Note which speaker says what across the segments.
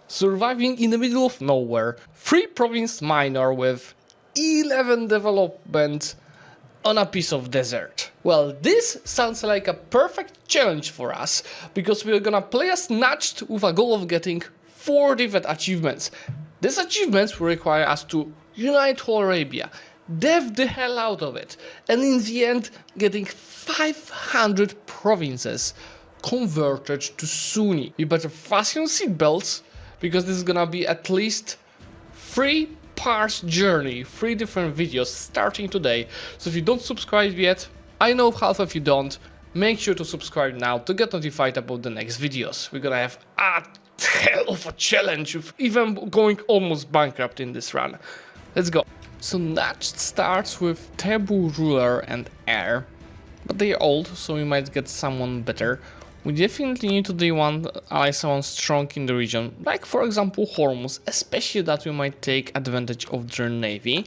Speaker 1: surviving in the middle of nowhere, 3 province minor with 11 development on a piece of desert. Well, this sounds like a perfect challenge for us, because we're gonna play as Najd with a goal of getting 4 different achievements. These achievements will require us to unite whole Arabia, dev the hell out of it, and in the end getting 500 provinces converted to Sunni. You better fasten your seatbelts, because this is gonna be at least 3 parts journey, 3 different videos starting today. So if you don't subscribe yet, I know half of you don't, make sure to subscribe now to get notified about the next videos. We're gonna have a hell of a challenge, with even going almost bankrupt in this run. Let's go. So Najd starts with Tebu ruler and heir, but they're old, so we might get someone better. We definitely need to ally someone strong in the region, like for example Hormuz, especially that we might take advantage of their navy.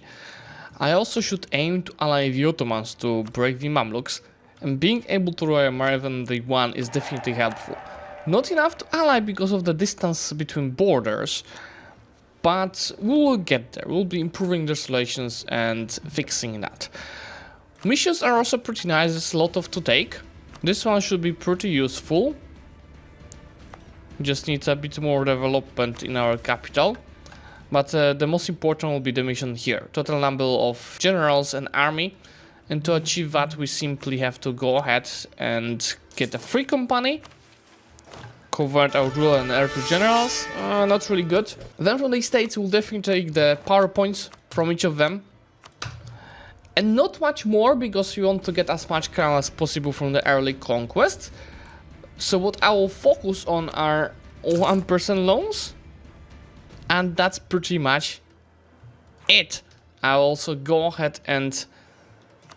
Speaker 1: I also should aim to ally the Ottomans to break the Mamluks, and being able to royal more than they won is definitely helpful. Not enough to ally because of the distance between borders, but we will get there. We'll be improving the relations and fixing that. Missions are also pretty nice, there's a lot of to take. This one should be pretty useful. Just needs a bit more development in our capital. But the most important will be the mission here. Total number of generals and army. And to achieve that, we simply have to go ahead and get a free company. Convert our ruler and heir to generals. Not really good. Then from the states, we'll definitely take the power points from each of them. And not much more, because we want to get as much crown as possible from the early conquest. So what I will focus on are 1% loans. And that's pretty much it. I'll also go ahead and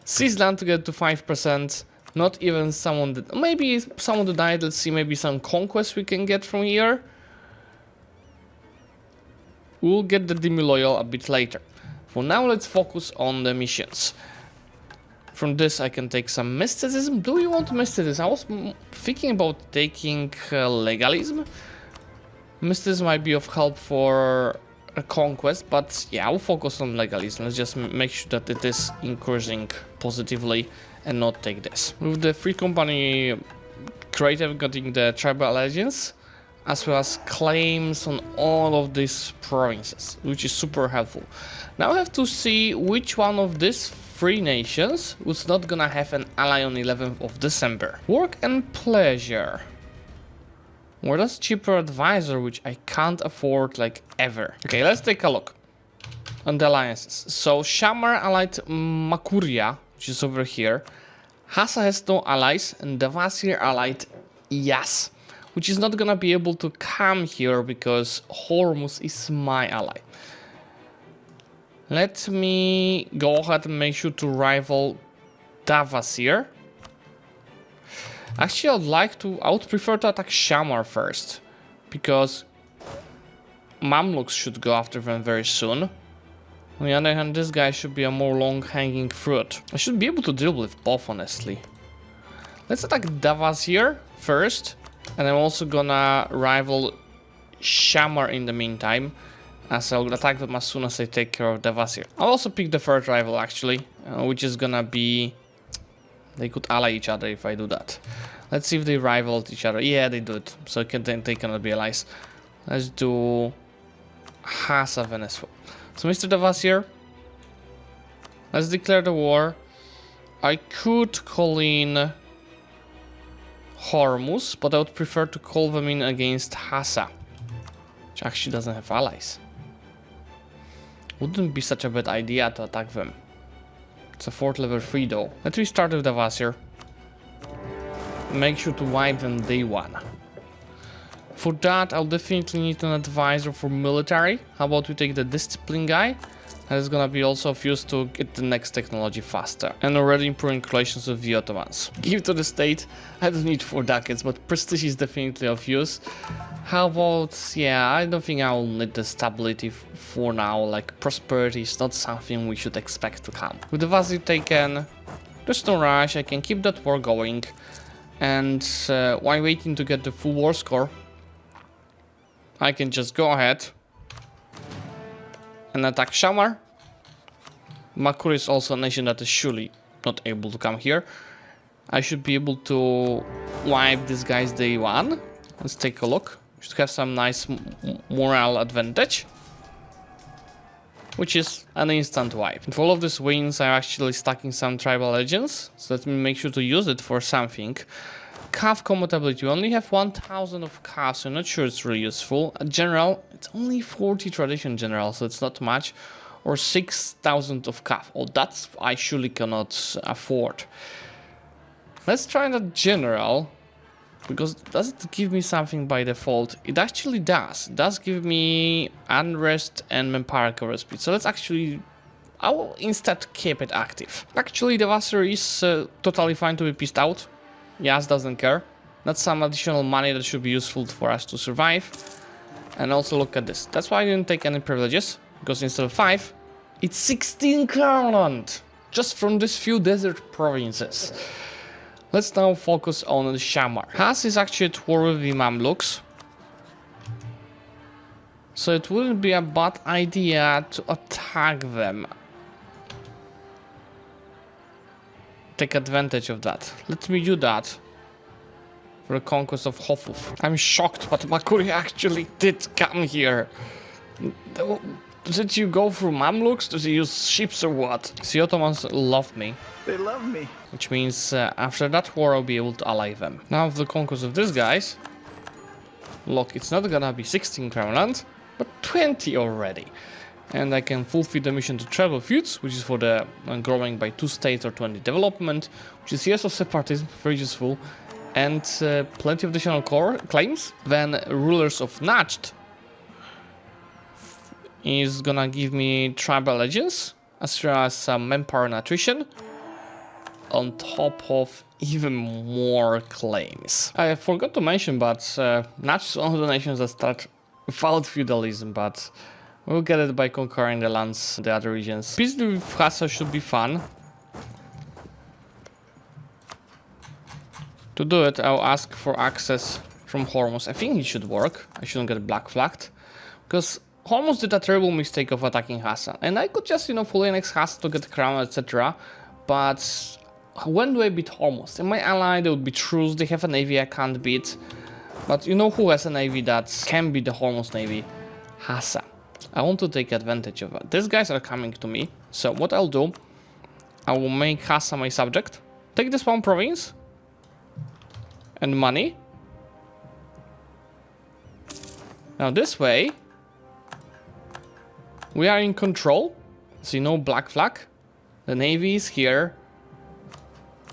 Speaker 1: seize land to get to 5%. Not even someone that... Maybe someone that died. Let's see, maybe some conquest we can get from here. We'll get the demi-loyal a bit later. For now, let's focus on the missions. From this, I can take some mysticism. Do we want mysticism? I was thinking about taking legalism. Mysticism might be of help for a conquest, but yeah, I'll focus on legalism. Let's just make sure that it is increasing positively and not take this. With the free company creative getting the tribal allegiance, as well as claims on all of these provinces, which is super helpful. Now I have to see which one of these 3 nations was not gonna have an ally on 11th of December. Work and pleasure. Well, that's cheaper advisor, which I can't afford like ever. Okay, let's take a look on the alliances. So Shamar allied Makuria, which is over here. Hassa has no allies, and Devasir allied Yas, which is not gonna be able to come here because Hormuz is my ally. Let me go ahead and make sure to rival Davasir. Actually, I would prefer to attack Shamar first, because Mamluks should go after them very soon. On the other hand, this guy should be a more long-hanging fruit. I should be able to deal with both, honestly. Let's attack Davasir first. And I'm also gonna rival Shamar in the meantime, as I'll attack them as soon as I take care of Devasir. I'll also pick the third rival actually, which is gonna be... They could ally each other if I do that. Let's see if they rivaled each other. Yeah, they do it. So they cannot be allies. Let's do Hassa Venezuela. So Mr. Devasir, let's declare the war. I could call in Hormuz, but I would prefer to call them in against Hassa, which actually doesn't have allies. Wouldn't be such a bad idea to attack them. It's a 4th level 3 though. Let me start with Devasir. Make sure to wipe them day 1. For that, I'll definitely need an advisor for military. How about we take the discipline guy? That is gonna be also of use to get the next technology faster. And already improving relations with the Ottomans. Give to the state. I don't need 4 ducats, but prestige is definitely of use. How about, yeah, I don't think I'll need the stability for now. Like, prosperity is not something we should expect to come. With the Vazir taken, there's no rush. I can keep that war going. And while waiting to get the full war score, I can just go ahead and attack Shamar. Makur is also a nation that is surely not able to come here. I should be able to wipe this guy's day one. Let's take a look. Should have some nice morale advantage, which is an instant wipe. With all of these wins, I'm actually stacking some tribal legends, so let me make sure to use it for something. Calf compatibility, we only have 1000 of calf, so I'm not sure it's really useful. A general, it's only 40 tradition general, so it's not much. Or 6000 of calf, oh that's I surely cannot afford. Let's try that general. Because does it give me something by default? It actually does. It does give me unrest and manpower recovery speed. So let's actually... I will instead keep it active. Actually, the Vassar is totally fine to be pissed out. Yas doesn't care. That's some additional money that should be useful for us to survive. And also look at this. That's why I didn't take any privileges. Because instead of 5, it's 16 crownland. Just from these few desert provinces. Let's now focus on the Shamar. Has is actually at war with the Mamluks. So it wouldn't be a bad idea to attack them. Take advantage of that. Let me do that. For the conquest of Hofuf. I'm shocked, but Makuri actually did come here. Did you go through Mamluks? Does he use ships or what? The Ottomans love me.
Speaker 2: They love me.
Speaker 1: Which means after that war I'll be able to ally them. Now with the conquest of these guys, look, it's not gonna be 16 crownland, but 20 already. And I can fulfill the mission to travel feuds, which is for the growing by 2 states or 20 development, which is years of separatism, very useful, and plenty of additional core claims. Then rulers of Najd is gonna give me tribal legends, as well as some manpower and attrition, on top of even more claims. I forgot to mention, but Najd is one of the nations that start without feudalism, but we'll get it by conquering the lands, the other regions. Peace with Hassa should be fun. To do it, I'll ask for access from Hormuz. I think it should work. I shouldn't get black flagged, because Hormuz did a terrible mistake of attacking Hassa, and I could just, fully annex Hassa to get crown, etc. But when do I beat Hormuz? In my ally, there would be truce. They have a navy I can't beat. But you know who has a navy that can beat the Hormuz navy? Hassa. I want to take advantage of it. These guys are coming to me. So what I'll do, I will make Hassa my subject. Take this one province. And money. Now this way, we are in control. See, no black flag. The navy is here.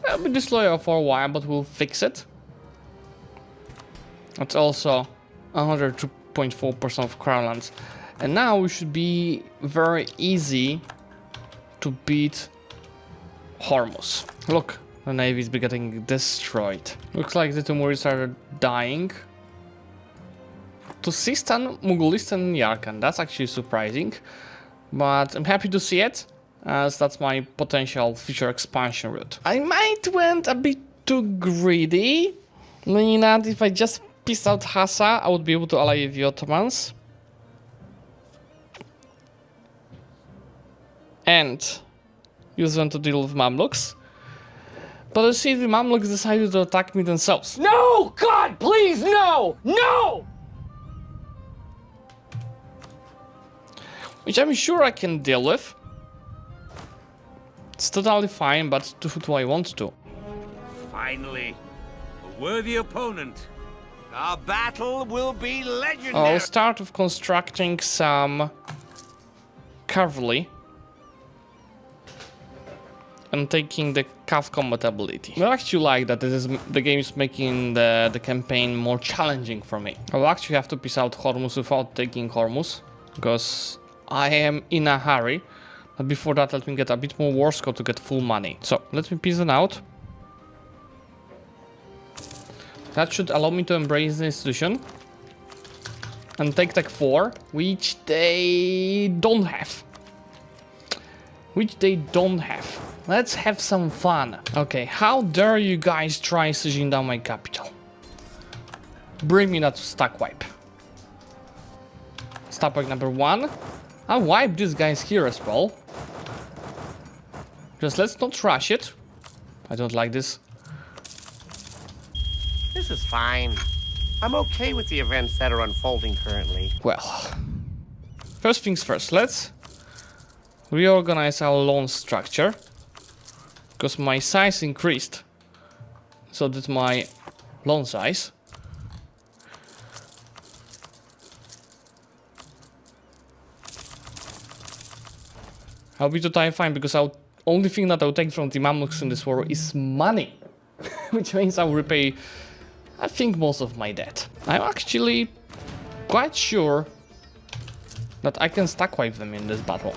Speaker 1: I'll be disloyal for a while, but we'll fix it. That's also 102.4% of crownlands. And now we should be very easy to beat Hormuz. Look, the navy is getting destroyed. Looks like the Timuris are dying. To Sistan, Mughalistan, and Yarkand. That's actually surprising. But I'm happy to see it, as that's my potential future expansion route. I might went a bit too greedy. Meaning that if I just pissed out Hassa, I would be able to ally with the Ottomans. And use them to deal with Mamluks. But you see, the Mamluks decided to attack me themselves.
Speaker 3: No! God, please, no! No!
Speaker 1: Which I'm sure I can deal with. It's totally fine, but do I want to?
Speaker 4: Finally, a worthy opponent. Our battle will be legendary.
Speaker 1: I'll start with constructing some cavalry. And taking the calf compatibility. I actually like that the game is making the campaign more challenging for me. I'll actually have to piece out Hormuz without taking Hormuz, because I am in a hurry. But before that, let me get a bit more war score to get full money. So let me piece it out. That should allow me to embrace the institution and take Tech 4, which they don't have. Let's have some fun. Okay, how dare you guys try sieging down my capital? Bring me that stack wipe. Stop point number 1. I'll wipe these guys here as well. Just let's not rush it. I don't like this.
Speaker 2: This is fine. I'm okay with the events that are unfolding currently.
Speaker 1: Well, first things first, let's reorganize our loan structure. Because my size increased. So did my loan size. I'll be totally fine because the only thing that I'll take from the Mamluks in this war is money. Which means I'll repay, I think, most of my debt. I'm actually quite sure that I can stack wipe them in this battle.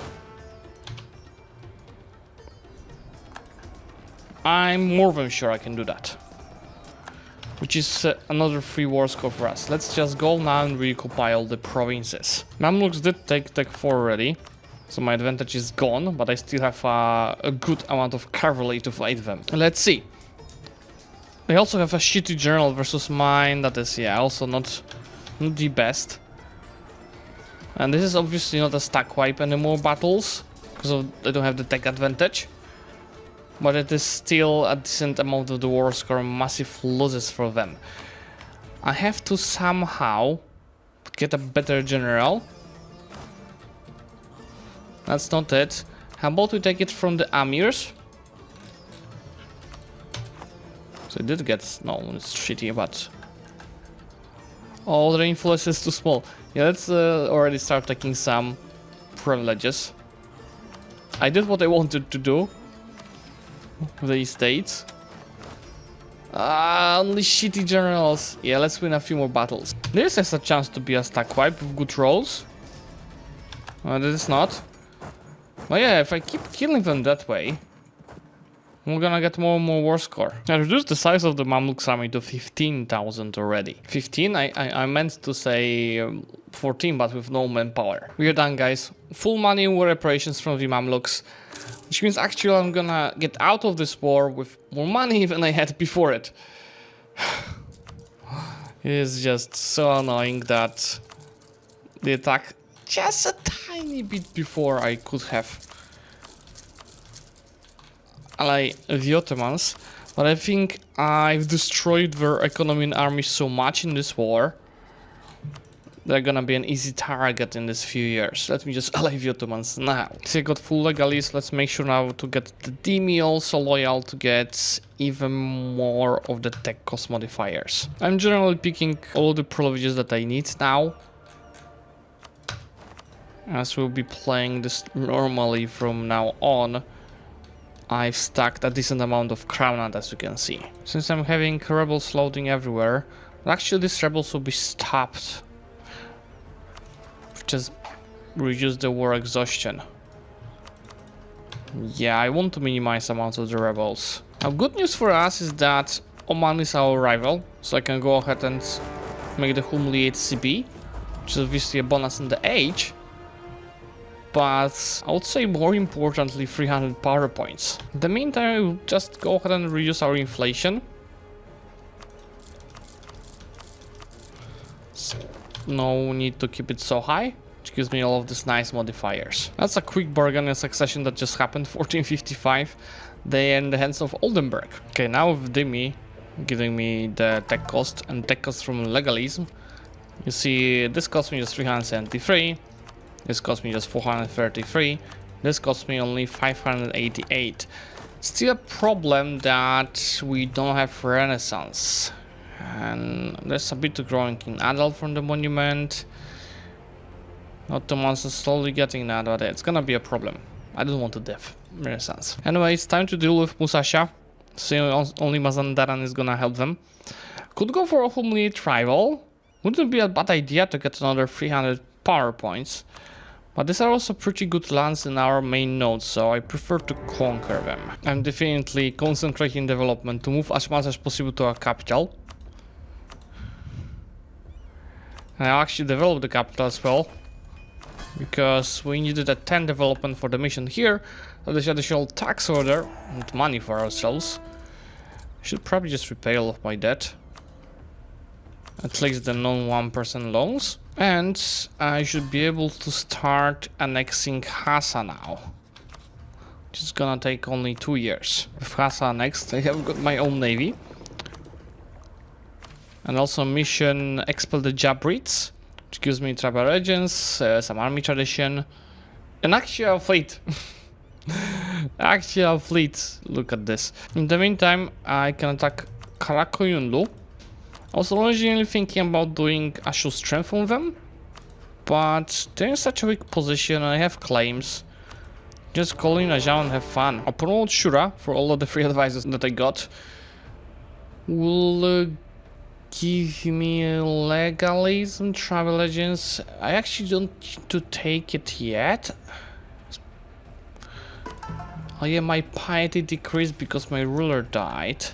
Speaker 1: I'm more than sure I can do that. Which is another 3 war score for us. Let's just go now and recompile the provinces. Mamluks did take Tech 4 already. So my advantage is gone, but I still have a good amount of cavalry to fight them. Let's see. They also have a shitty general versus mine. That is, yeah, also not the best. And this is obviously not a stack wipe anymore battles, because they don't have the tech advantage. But it is still a decent amount of the war score, massive losses for them. I have to somehow get a better general. That's not it. How about we take it from the Amirs? So it did get... no, it's shitty, but... oh, the influence is too small. Yeah, let's already start taking some privileges. I did what I wanted to do. The estates. Only shitty generals. Yeah, let's win a few more battles. This has a chance to be a stack wipe with good rolls. This is not. But yeah, if I keep killing them that way, we're gonna get more and more war score. I reduced the size of the Mamluks army to 15,000 already. 15? I meant to say 14, but with no manpower. We're done, guys. Full money war reparations from the Mamluks. Which means actually I'm gonna get out of this war with more money than I had before it. It is just so annoying that the attack just a tiny bit before I could have ally the Ottomans, but I think I've destroyed their economy and army so much in this war. They're gonna be an easy target in this few years. Let me just ally the Ottomans now. See, I got full legalist. Let's make sure now to get the Demi also loyal to get even more of the tech cost modifiers. I'm generally picking all the privileges that I need now, as we'll be playing this normally from now on. I've stacked a decent amount of crown, as you can see. Since I'm having rebels loading everywhere, actually these rebels will be stopped. Just reduce the war exhaustion. Yeah, I want to minimize amounts of the rebels. Now, good news for us is that Oman is our rival, so I can go ahead and make the humiliate CB, which is obviously a bonus in the age. But I would say more importantly 300 power points. In the meantime, we'll just go ahead and reduce our inflation. No need to keep it so high, which gives me all of these nice modifiers. That's a quick bargain and succession that just happened. 1455. They are in the hands of Oldenburg. Okay, now with Demi giving me the tech cost and tech cost from legalism. You see, this cost me just 373. This cost me just 433. This cost me only 588. Still a problem that we don't have Renaissance. And there's a bit of growing in adult from the monument. Ottomans are slowly getting that, but it's gonna be a problem. I don't want to death Renaissance. Anyway, it's time to deal with Musashi. So only Mazandaran is gonna help them. Could go for a humiliate rival. Wouldn't be a bad idea to get another 300 power points. But these are also pretty good lands in our main nodes, so I prefer to conquer them. I'm definitely concentrating development to move as much as possible to our capital. And I actually developed the capital as well, because we needed a 10 development for the mission here. So this additional tax order and money for ourselves. Should probably just repay all of my debt. at least the non-1% loans. And I should be able to start annexing Hassa now. It's gonna take only 2 years. With Hassa next, I have got my own navy. And also mission Expel the Jabrites, which gives me travel agents, some army tradition, and actual fleet. Actual fleet, look at this. In the meantime, I can attack Karakoyunlu. I was originally thinking about doing Ashu strength on them, but they're in such a weak position and I have claims. Just call in Aja and have fun. I'll promote Shura for all of the free advices that I got. Will give me legalism, travel agents. I actually don't need to take it yet. Oh yeah, my piety decreased because my ruler died.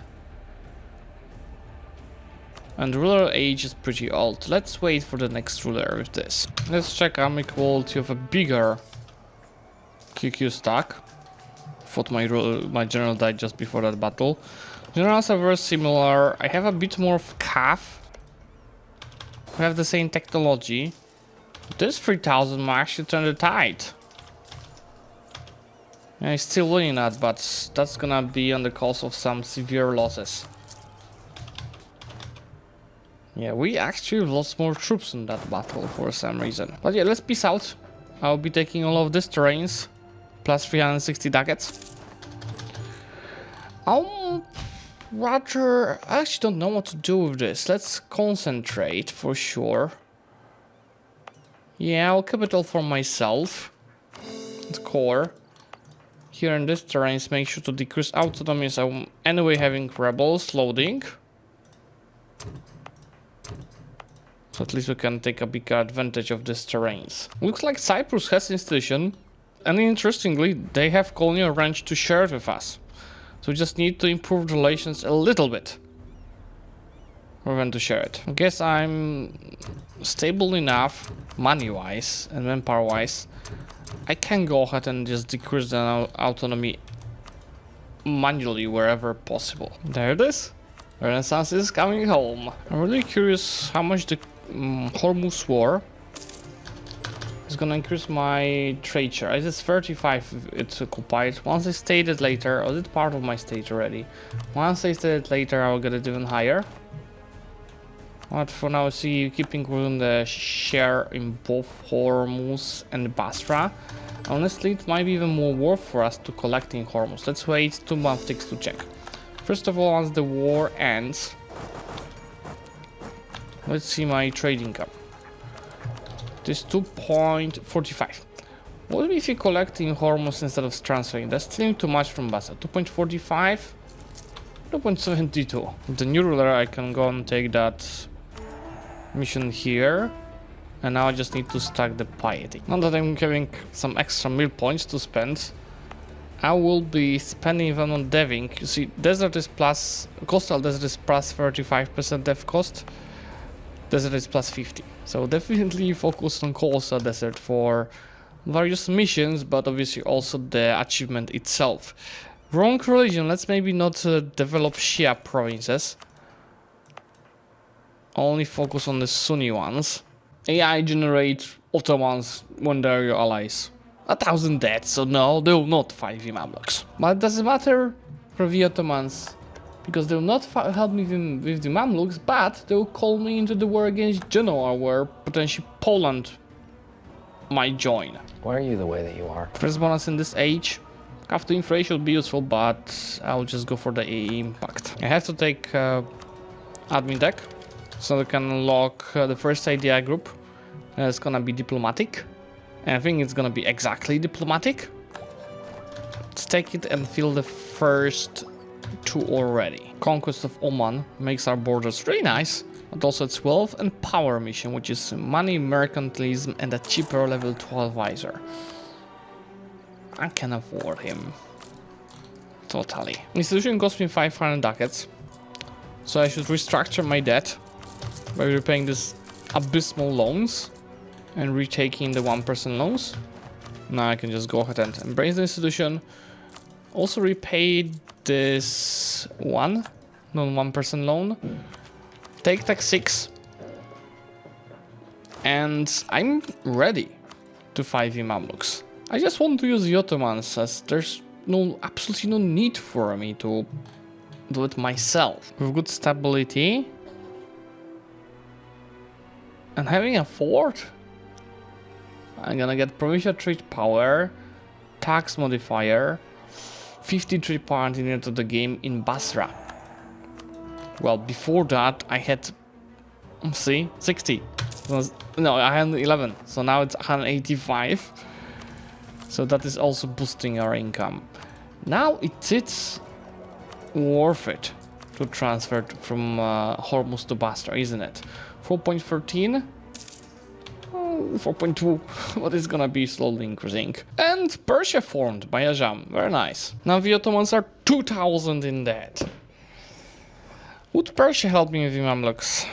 Speaker 1: And ruler age is pretty old. Let's wait for the next ruler with this. Let's check army quality of a bigger QQ stack. Thought my general died just before that battle. Generals are very similar. I have a bit more of CAF. We have the same technology. This 3000 might actually turn the tide. I'm still winning that, but that's gonna be on the cost of some severe losses. Yeah, we actually lost more troops in that battle for some reason. But yeah, let's peace out. I'll be taking all of these terrains. Plus 360 ducats. Rather, I actually don't know what to do with this. Let's concentrate for sure. Yeah, I'll keep it all for myself. The core. Here in this terrains, make sure to decrease autonomy, so I'm anyway having rebels loading. So at least we can take a bigger advantage of these terrains. Looks like Cyprus has institution. And interestingly, they have colonial ranch to share it with us. So we just need to improve relations a little bit. Or when to share it. I guess I'm stable enough, money-wise and manpower-wise. I can go ahead and just decrease the autonomy manually wherever possible. There it is. Renaissance is coming home. I'm really curious how much the Hormuz War is gonna increase my trade share. It is 35 it's occupied. Once I state it later, or is it part of my state already? Once I state it later, I'll get it even higher. But for now, see, keeping within the share in both Hormuz and Basra. Honestly, it might be even more worth for us to collect in Hormuz. Let's wait 2 months ticks to check. First of all, once the war ends, let's see my trade income. This 2.45. What if you collect in Hormuz instead of transferring? That's still too much from Basra. 2.45, 2.72. The new ruler, I can go and take that mission here. And now I just need to stack the piety. Now that I'm having some extra mill points to spend, I will be spending them on deving. You see, desert is plus, coastal desert is plus 35% dev cost. Desert is plus 50. So definitely focus on coastal desert for various missions, but obviously also the achievement itself. Wrong religion, let's maybe not develop Shia provinces. Only focus on the Sunni ones. AI generate Ottomans when they're your allies. 1,000 dead, so no, they will not fight the Mamluks. But it doesn't matter for the Ottomans, because they will not help me with the Mamluks, but they will call me into the war against Genoa, where potentially Poland might join.
Speaker 3: Why are you the way that you are?
Speaker 1: First bonus in this age. After inflation would be useful, but I'll just go for the AE impact. I have to take admin deck, so we can unlock the first idea group. It's gonna be diplomatic. And I think it's gonna be exactly diplomatic. Let's take it and fill the first 2 already. Conquest of Oman makes our borders really nice, but also it's wealth and power mission, which is money, mercantilism, and a cheaper level 12 advisor. I can afford him. Totally. Institution cost me 500 ducats, so I should restructure my debt by repaying these abysmal loans and retaking the 1% loans. Now I can just go ahead and embrace the institution. Also repay this non-1% loan. Take tax 6 And I'm ready to fight the Mamluks. I just want to use the Ottomans, as there's absolutely no need for me to do it myself. With good stability and having a fort, I'm gonna get provincial trade power, tax modifier, 53 points into the game in Basra. Well, before that I had, see, 60. No, I had 11, so now it's 185. So that is also boosting our income. Now it's worth it to transfer from Hormuz to Basra, isn't it? 4.13, 4.2, what is gonna be slowly increasing. And Persia formed by Ajam, very nice. Now the Ottomans are 2000 in debt. Would Persia help me with the Mamluks?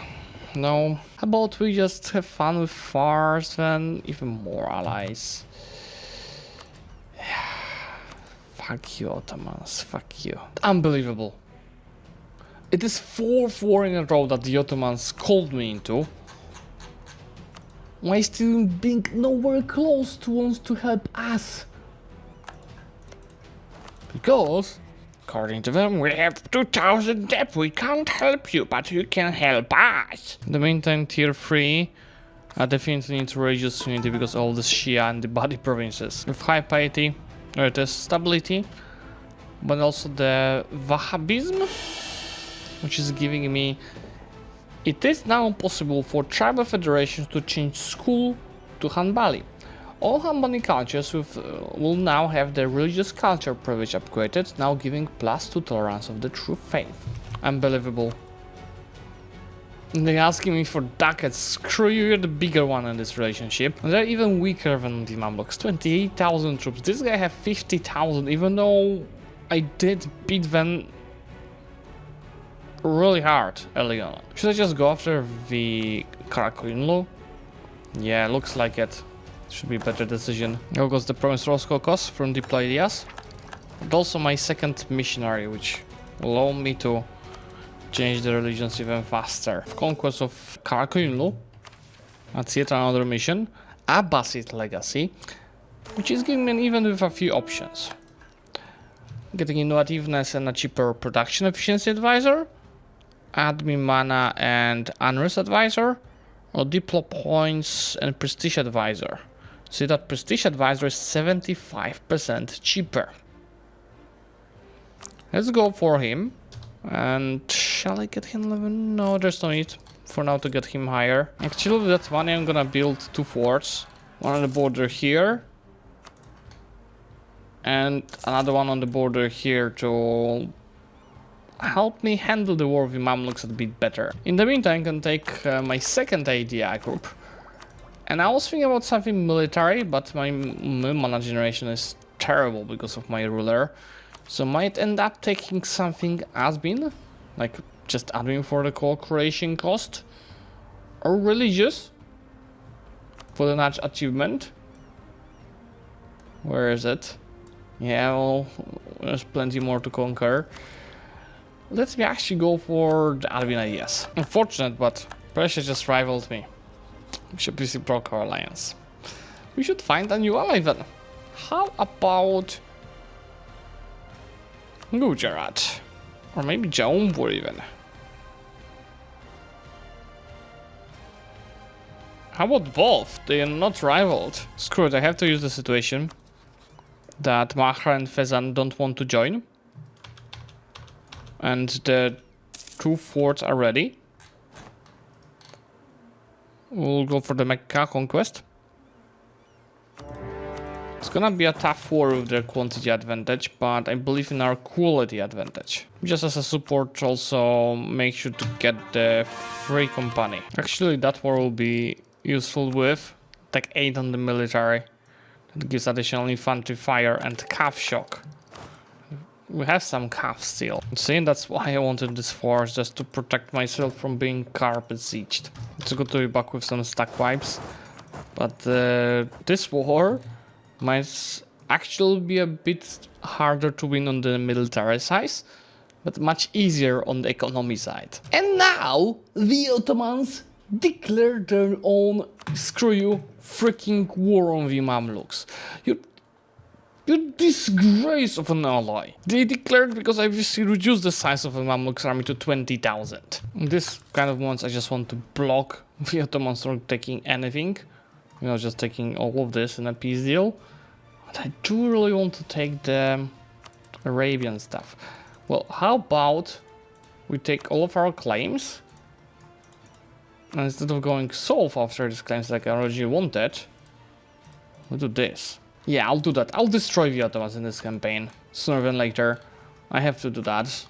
Speaker 1: No. How about we just have fun with Fars and even more allies? Fuck you, Ottomans, fuck you. Unbelievable. It is 4th war in a row that the Ottomans called me into. Why still being nowhere close to want to help us? Because, according to them, we have 2000 debt, we can't help you, but you can help us. In the meantime, tier 3, I definitely need religious unity because of all the Shia and the Badi provinces. With high piety, there it is, stability, but also the Wahhabism, which is giving me... It is now possible for tribal federations to change school to Hanbali. All Hanbali cultures will now have their religious culture privilege upgraded, now giving +2 tolerance of the true faith. Unbelievable. They're asking me for ducats. Screw you, you're the bigger one in this relationship. And they're even weaker than the Mamluks. 28,000 troops. This guy have 50,000, even though I did beat them really hard early on. Should I just go after the Karakoyunlu? Yeah, looks like it. Should be a better decision. Here goes the Province Roskokos from Diplodias. And also my second missionary, which will allow me to change the religions even faster. Conquest of Karakoyunlu. That's yet another mission. Abbasid legacy, which is giving me an event with a few options. Getting innovativeness and a cheaper production efficiency advisor, admin mana and unrest advisor, or diplo points and prestige advisor. See that prestige advisor is 75% cheaper. Let's go for him. And shall I get him level? No, there's no need for now to get him higher. Actually, with that money I'm gonna build 2 forts. One on the border here. And another one on the border here to help me handle the war with the Mamluks a bit better. In the meantime, I can take my second ADI group. And I was thinking about something military, but my mana generation is terrible because of my ruler. So might end up taking something admin, like just admin for the co-creation cost. Or religious for the Najd Achievement. Where is it? Yeah, well, there's plenty more to conquer. Let me actually go for the Arabian ideas. Unfortunate, but Prussia just rivaled me. We should please broke our alliance. We should find a new ally then. How about Gujarat? Or maybe Jaumpur even. How about both? They are not rivaled. Screw it, I have to use the situation that Mahra and Fezan don't want to join. And the 2 forts are ready. We'll go for the Mecca conquest. It's gonna be a tough war with their quantity advantage, but I believe in our quality advantage. Just as a support, also make sure to get the free company. Actually, that war will be useful with Tech 8 on the military. That gives additional infantry fire and calf shock. We have some calf still. See, that's why I wanted this force, just to protect myself from being carpet sieged. It's good to be back with some stack wipes. But this war might actually be a bit harder to win on the military side, but much easier on the economy side. And now the Ottomans declare their own, screw you, freaking war on the Mamluks. You disgrace of an ally. They declared because I obviously reduced the size of the Mamluks army to 20,000. In this kind of moments I just want to block the Ottomans from taking anything. You know, just taking all of this in a peace deal. But I do really want to take the Arabian stuff. Well, how about we take all of our claims, and instead of going south after these claims like I originally wanted, we'll do this. Yeah, I'll do that. I'll destroy the Ottomans in this campaign sooner than later. I have to do that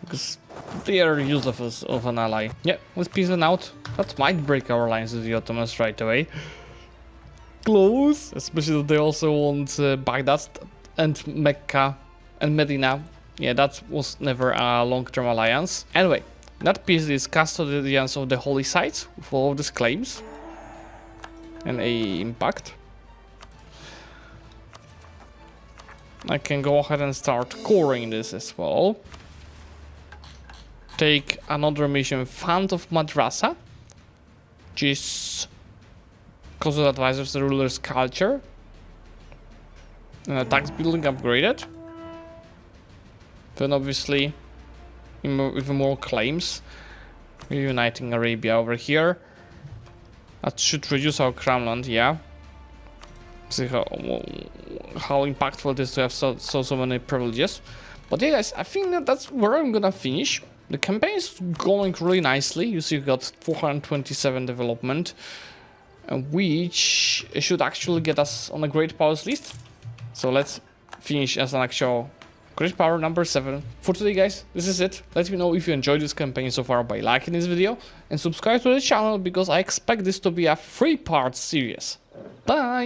Speaker 1: because they are useless of an ally. Yeah, let's peace them out. That might break our alliance with the Ottomans right away. Close, especially that they also want Baghdad and Mecca and Medina. Yeah, that was never a long-term alliance. Anyway, that peace is custodians of the holy sites with all of these claims and a impact. I can go ahead and start coring this as well. Take another mission, Fund of Madrasa, which is Consul advisors the ruler's culture. And tax building upgraded. Then obviously, even more claims. Reuniting Arabia over here. That should reduce our crown land, yeah. See how impactful it is to have so many privileges. But yeah, guys, I think that's where I'm gonna finish. The campaign is going really nicely. You see, we got 427 development, which should actually get us on a great powers list. So let's finish as an actual great power number 7. For today, guys, this is it. Let me know if you enjoyed this campaign so far by liking this video and subscribe to the channel because I expect this to be a 3-part series. Bye!